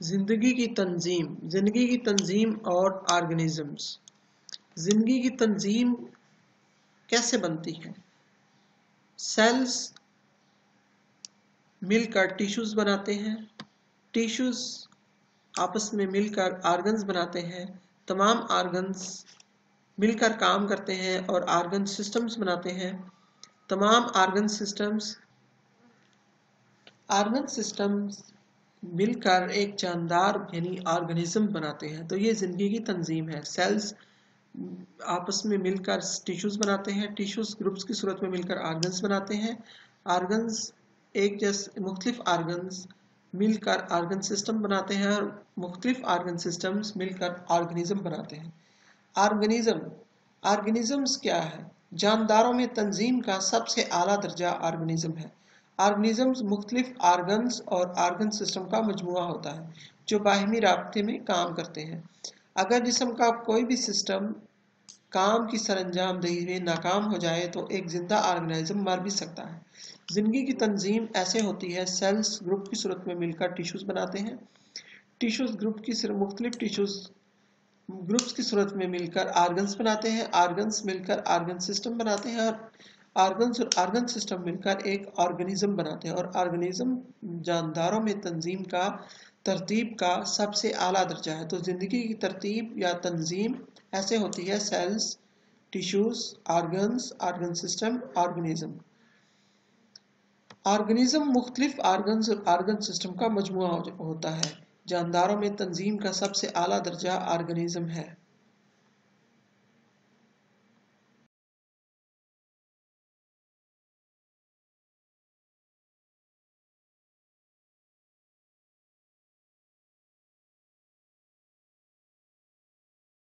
زندگی کی تنظیم اور آرگنزمز۔ زندگی کی تنظیم کیسے بنتی ہے؟ سیلز مل کر ٹیشوز بناتے ہیں، ٹیشوز آپس میں مل کر آرگنز بناتے ہیں، تمام آرگنز مل کر کام کرتے ہیں اور آرگن سسٹمز بناتے ہیں، تمام آرگن سسٹمز مل کر ایک جاندار یعنی آرگنزم بناتے ہیں۔ تو یہ زندگی کی تنظیم ہے۔ سیلز آپس میں مل کر ٹیشوز بناتے ہیں، ٹیشوز گروپس کی صورت میں مل کر آرگنز بناتے ہیں، آرگنز ایک جیسے مختلف آرگنز مل کر آرگن سسٹم بناتے ہیں اور مختلف آرگن سسٹمز مل کر آرگنزم بناتے ہیں۔ آرگنزمز کیا ہے؟ جانداروں میں تنظیم کا سب سے اعلیٰ درجہ آرگنزم ہے۔ آرگنزمز مختلف آرگنز اور آرگن سسٹم کا مجموعہ ہوتا ہے جو باہمی رابطے میں کام کرتے ہیں۔ اگر جسم کا کوئی بھی سسٹم کام کی سر انجام دہی میں ناکام ہو جائے تو ایک زندہ آرگنزم مر بھی سکتا ہے۔ زندگی کی تنظیم ایسے ہوتی ہے: سیلز گروپ کی صورت میں مل کر ٹیشوز بناتے ہیں، ٹیشوز مختلف ٹیشوز گروپس کی صورت میں مل کر آرگنز بناتے ہیں، آرگنز مل کر آرگن سسٹم بناتے ہیں اور آرگنز اور آرگن سسٹم مل کر ایک آرگنزم بناتے ہیں، اور آرگنزم جانداروں میں ترتیب کا سب سے اعلیٰ درجہ ہے۔ تو زندگی کی ترتیب یا تنظیم ایسے ہوتی ہے: cells, tissues, organs, organ system, organism. Organism مختلف آرگنز اور آرگن سسٹم کا مجموعہ ہوتا ہے۔ جانداروں میں تنظیم کا سب سے اعلیٰ درجہ آرگنزم ہے۔